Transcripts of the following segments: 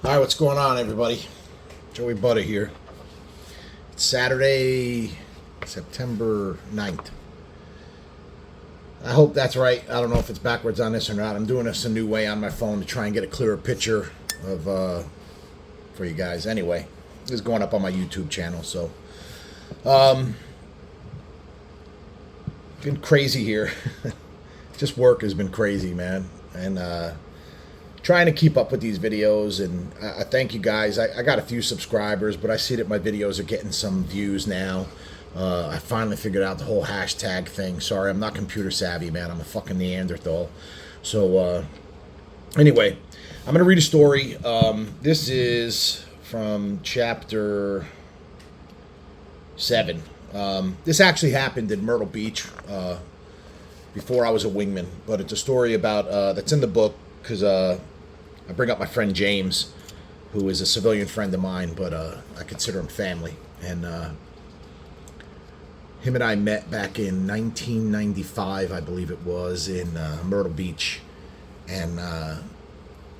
All right, what's going on, everybody? Joey Butter here. It's Saturday, September 9th. I hope that's right. I don't know if it's backwards on this or not. I'm doing this a new way on my phone to try and get a clearer picture of for you guys. Anyway, this is going up on my YouTube channel, so been crazy here. Just work has been crazy, man, and trying to keep up with these videos. And I thank you guys. I got a few subscribers, but I see that my videos are getting some views now. I finally figured out the whole hashtag thing. Sorry, I'm not computer savvy, man. I'm a fucking Neanderthal. So anyway, I'm gonna read a story. This is from chapter 7. This actually happened in Myrtle Beach before I was a wingman, but it's a story about that's in the book because I bring up my friend James, who is a civilian friend of mine, but I consider him family. And him and I met back in 1995, I believe it was, in Myrtle Beach. And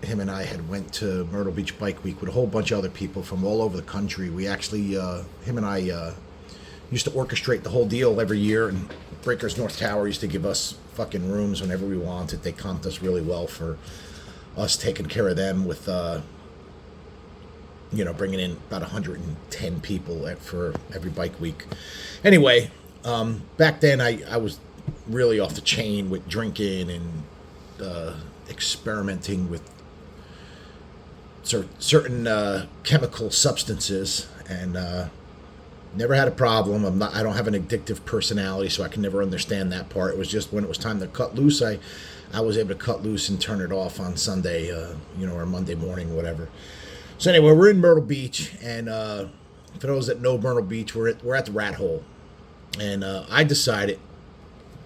him and I had went to Myrtle Beach Bike Week with a whole bunch of other people from all over the country. We actually, him and I used to orchestrate the whole deal every year. And Breakers North Tower used to give us fucking rooms whenever we wanted. They comped us really well for us taking care of them with, bringing in about 110 people for every bike week. Anyway, back then I was really off the chain with drinking and experimenting with certain chemical substances, and never had a problem. I don't have an addictive personality, so I can never understand that part. It was just when it was time to cut loose, I was able to cut loose and turn it off on Sunday, or Monday morning, whatever. So anyway, we're in Myrtle Beach, and for those that know Myrtle Beach, we're at the Rat Hole, and I decided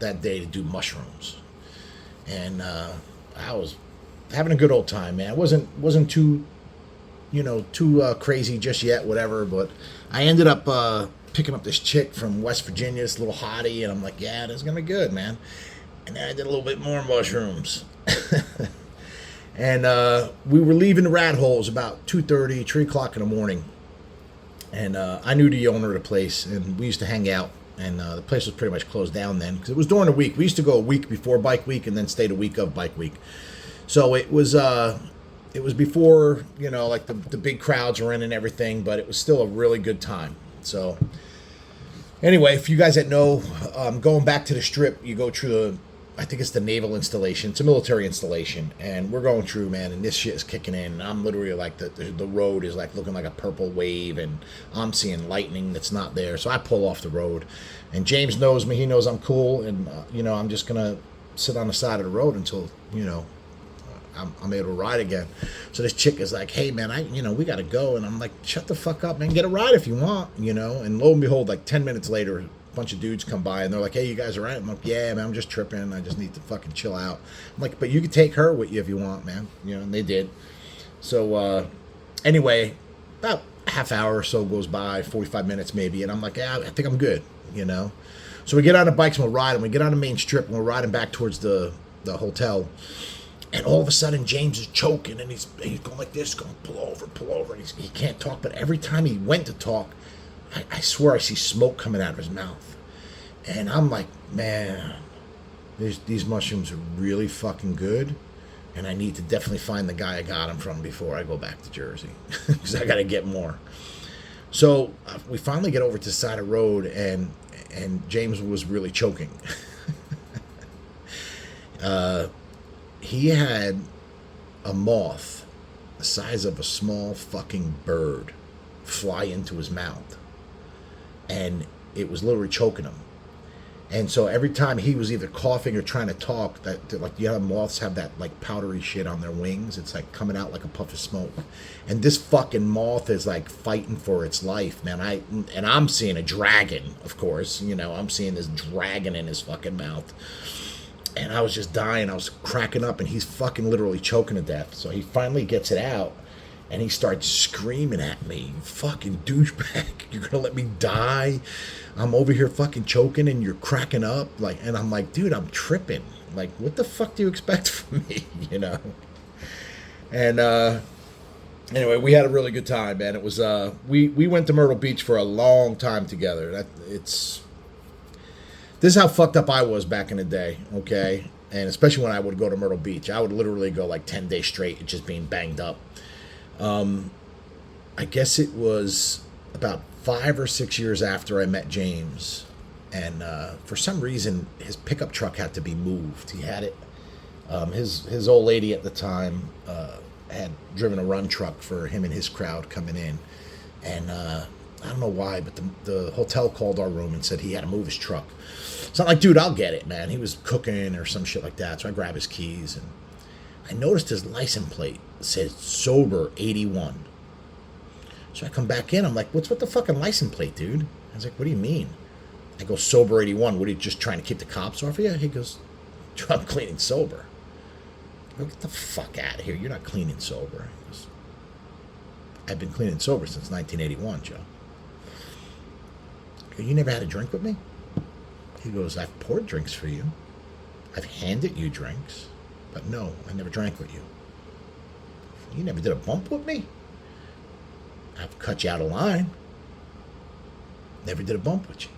that day to do mushrooms, and I was having a good old time, man. It wasn't too crazy just yet, whatever. But I ended up picking up this chick from West Virginia, this little hottie, and I'm like, yeah, this is gonna be good, man. And then I did a little bit more mushrooms. And we were leaving the Rat Holes about 2:30, 3 o'clock in the morning. And I knew the owner of the place, and we used to hang out. And the place was pretty much closed down then, because it was during the week. We used to go a week before Bike Week and then stay the week of Bike Week. So it was before, like the big crowds were in and everything, but it was still a really good time. So anyway, if you guys that know, going back to the Strip, you go through I think it's the naval installation. It's a military installation, and we're going through, man, and this shit is kicking in. And I'm literally like, the road is like looking like a purple wave, and I'm seeing lightning that's not there. So I pull off the road, and James knows me. He knows I'm cool, and I'm just gonna sit on the side of the road until I'm able to ride again. So this chick is like, hey man, we gotta go, and I'm like, shut the fuck up, man, get a ride if you want, and lo and behold, like 10 minutes later, bunch of dudes come by and they're like, hey, you guys all right? I'm like, yeah, man, I'm just tripping. I just need to fucking chill out. I'm like, but you can take her with you if you want, man. And they did. So anyway, about a half hour or so goes by, 45 minutes maybe, and I'm like, yeah, I think I'm good, So we get on the bikes and we're riding. We get on the main strip and we're riding back towards the hotel. And all of a sudden, James is choking, and he's going like this, going, pull over. And he can't talk, but every time he went to talk, I swear I see smoke coming out of his mouth. And I'm like, man, these mushrooms are really fucking good, and I need to definitely find the guy I got them from before I go back to Jersey, because I got to get more. So we finally get over to the side of the road, and James was really choking. He had a moth the size of a small fucking bird fly into his mouth, and it was literally choking him. And so every time he was either coughing or trying to talk, that like, moths have that like powdery shit on their wings. It's like coming out like a puff of smoke. And this fucking moth is like fighting for its life, man. I'm seeing a dragon, of course. I'm seeing this dragon in his fucking mouth. And I was just dying. I was cracking up, and he's fucking literally choking to death. So he finally gets it out, and he starts screaming at me, "You fucking douchebag, you're gonna let me die? I'm over here fucking choking, and you're cracking up." And I'm like, dude, I'm tripping. Like, what the fuck do you expect from me, And Anyway, we had a really good time, man. It was we went to Myrtle Beach for a long time together. This is how fucked up I was back in the day, okay? And especially when I would go to Myrtle Beach, I would literally go like 10 days straight just being banged up. I guess it was about 5 or 6 years after I met James, and for some reason his pickup truck had to be moved. He had it. His old lady at the time had driven a run truck for him and his crowd coming in, and I don't know why, but the hotel called our room and said he had to move his truck. So I'm like, dude, I'll get it, man. He was cooking or some shit like that. So I grab his keys, and I noticed his license plate said sober 81. So I come back in. I'm like, what's with the fucking license plate, dude? I was like, what do you mean? I go, sober 81. What are you just trying to keep the cops off of you? He goes, I'm cleaning sober. I go, get the fuck out of here. You're not cleaning sober. He goes, I've been cleaning sober since 1981, Joe. I go, you never had a drink with me? He goes, I've poured drinks for you. I've handed you drinks. But no, I never drank with you. You never did a bump with me? I've cut you out of line. Never did a bump with you.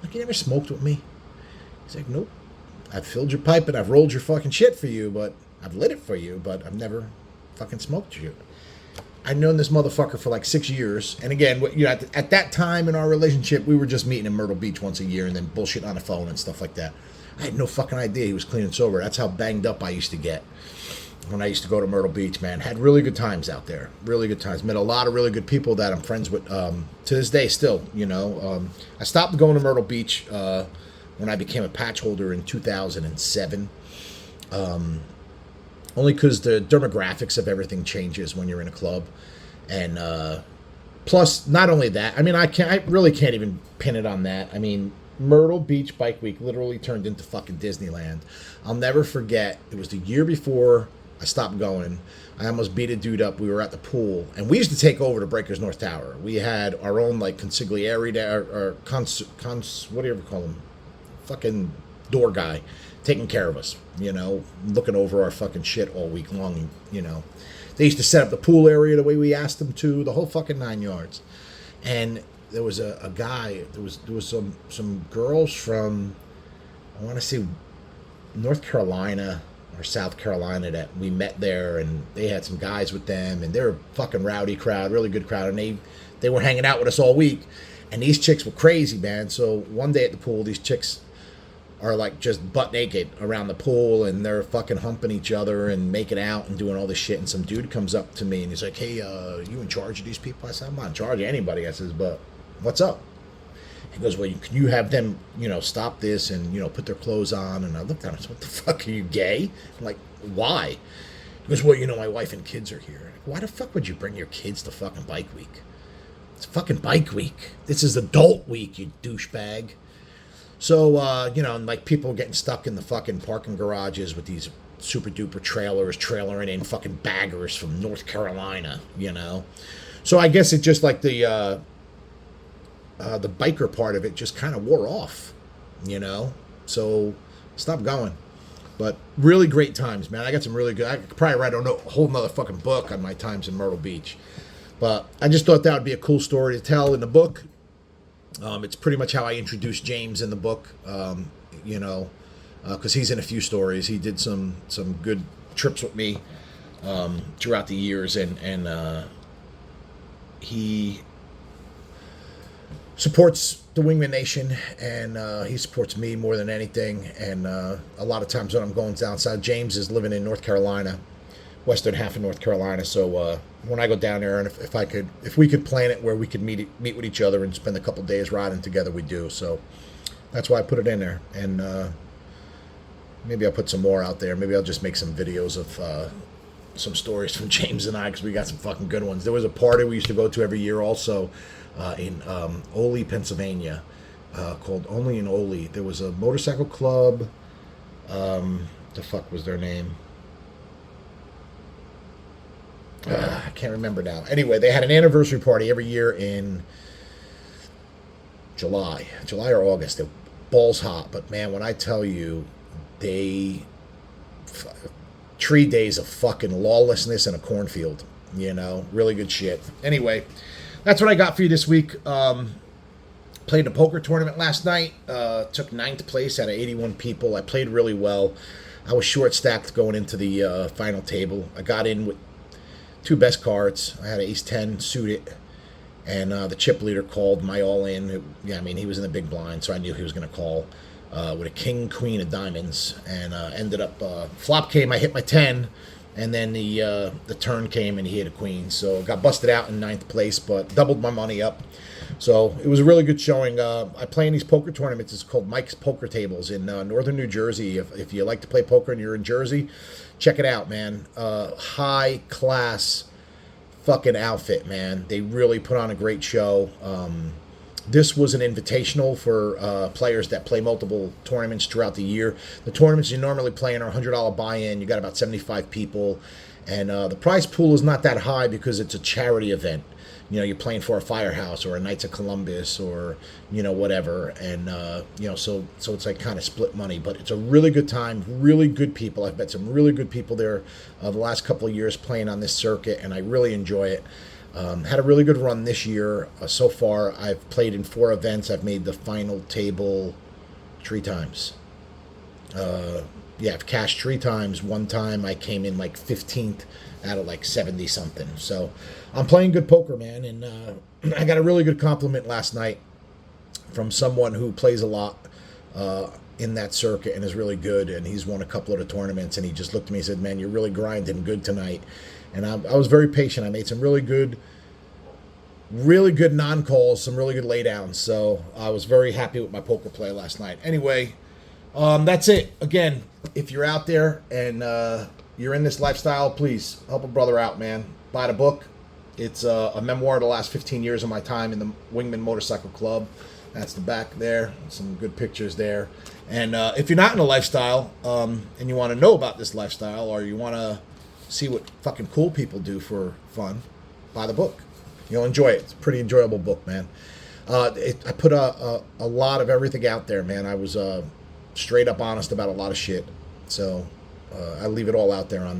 Like, you never smoked with me? He's like, nope. I've filled your pipe and I've rolled your fucking shit for you, but I've lit it for you, but I've never fucking smoked you. I'd known this motherfucker for like 6 years. And again, you know, at that time in our relationship, we were just meeting in Myrtle Beach once a year and then bullshitting on the phone and stuff like that. I had no fucking idea he was clean and sober. That's how banged up I used to get when I used to go to Myrtle Beach, man. Had really good times out there. Really good times. Met a lot of really good people that I'm friends with to this day still, you know. I stopped going to Myrtle Beach when I became a patch holder in 2007. Only because the demographics of everything changes when you're in a club. And plus, not only that, I mean, I really can't even pin it on that. I mean, Myrtle Beach Bike Week literally turned into fucking Disneyland. I'll never forget, it was the year before I stopped going. I almost beat a dude up. We were at the pool, and we used to take over the Breakers North Tower. We had our own, like, consigliere there, or what do you ever call him? Fucking door guy taking care of us, you know, looking over our fucking shit all week long, you know. They used to set up the pool area the way we asked them to, the whole fucking 9 yards. And there was a guy, there was some girls from, I want to say, North Carolina or South Carolina that we met there, and they had some guys with them, and they were a fucking rowdy crowd, really good crowd, and they were hanging out with us all week, and these chicks were crazy, man. So one day at the pool, these chicks are like just butt naked around the pool, and they're fucking humping each other and making out and doing all this shit, and some dude comes up to me and he's like, hey, you in charge of these people? I said, I'm not in charge of anybody. I says, but what's up? He goes, well, can you have them, you know, stop this and, you know, put their clothes on? And I looked at him and said, what the fuck, are you gay? I'm like, why? He goes, well, you know, my wife and kids are here. Like, why the fuck would you bring your kids to fucking Bike Week? It's fucking Bike Week. This is adult week, you douchebag. So, you know, and like people getting stuck in the fucking parking garages with these super duper trailers, trailering in fucking baggers from North Carolina, you know. So I guess it just like the biker part of it just kind of wore off, you know. So stopped going. But really great times, man. I got some really good. I could probably write a whole nother fucking book on my times in Myrtle Beach. But I just thought that would be a cool story to tell in the book. It's pretty much how I introduced James in the book, you know, because he's in a few stories. He did some good trips with me throughout the years, and he supports the Wingman Nation, and he supports me more than anything. And a lot of times when I'm going down south, James is living in North Carolina, western half of North Carolina. So when I go down there, and if we could plan it where we could meet with each other and spend a couple days riding together, we do. So that's why I put it in there. And maybe I'll put some more out there. Maybe I'll just make some videos of some stories from James and I, because we got some fucking good ones. There was a party we used to go to every year also in Ole, Pennsylvania, called Only in Ole. There was a motorcycle club. The fuck was their name? I can't remember now. Anyway, they had an anniversary party every year in July or August. They're balls hot, but man, when I tell you, 3 days of fucking lawlessness in a cornfield. Really good shit. Anyway, that's what I got for you this week. Played a poker tournament last night. Took ninth place out of 81 people. I played really well. I was short stacked going into the final table. I got in with two best cards. I had an ace 10 suited, and the chip leader called my all in. He was in the big blind, so I knew he was going to call with a king queen of diamonds, and ended up flop came. I hit my 10, and then the turn came and he hit a queen. So got busted out in ninth place, but doubled my money up. So it was a really good showing. I play in these poker tournaments. It's called Mike's Poker Tables in northern New Jersey. If you like to play poker and you're in Jersey, check it out, man. High class fucking outfit, man. They really put on a great show. This was an invitational for players that play multiple tournaments throughout the year. The tournaments you normally play in are $100 buy-in. You got about 75 people. And the prize pool is not that high because it's a charity event. You're playing for a firehouse or a Knights of Columbus or, whatever. And, so it's like kind of split money. But it's a really good time, really good people. I've met some really good people there the last couple of years playing on this circuit, and I really enjoy it. Had a really good run this year. So far, I've played in 4 events. I've made the final table 3 times. I've cashed 3 times. One time I came in like 15th out of like 70 something. So I'm playing good poker, man. And I got a really good compliment last night from someone who plays a lot in that circuit and is really good. And he's won a couple of the tournaments. And he just looked at me and said, "Man, you're really grinding good tonight." And I was very patient. I made some really good non-calls, some really good laydowns. So I was very happy with my poker play last night. Anyway, that's it. Again, if you're out there and you're in this lifestyle, please help a brother out, man. Buy the book. It's a memoir of the last 15 years of my time in the Wingman Motorcycle Club. That's the back there. Some good pictures there. And if you're not in a lifestyle and you want to know about this lifestyle, or you want to see what fucking cool people do for fun, buy the book. You'll enjoy it. It's a pretty enjoyable book, man. I put a lot of everything out there, man. I was straight up honest about a lot of shit. So I leave it all out there on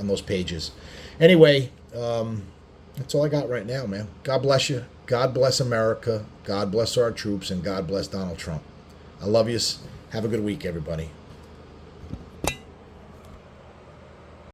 those pages. Anyway, that's all I got right now, man. God bless you. God bless America. God bless our troops, and God bless Donald Trump. I love yous. Have a good week, everybody.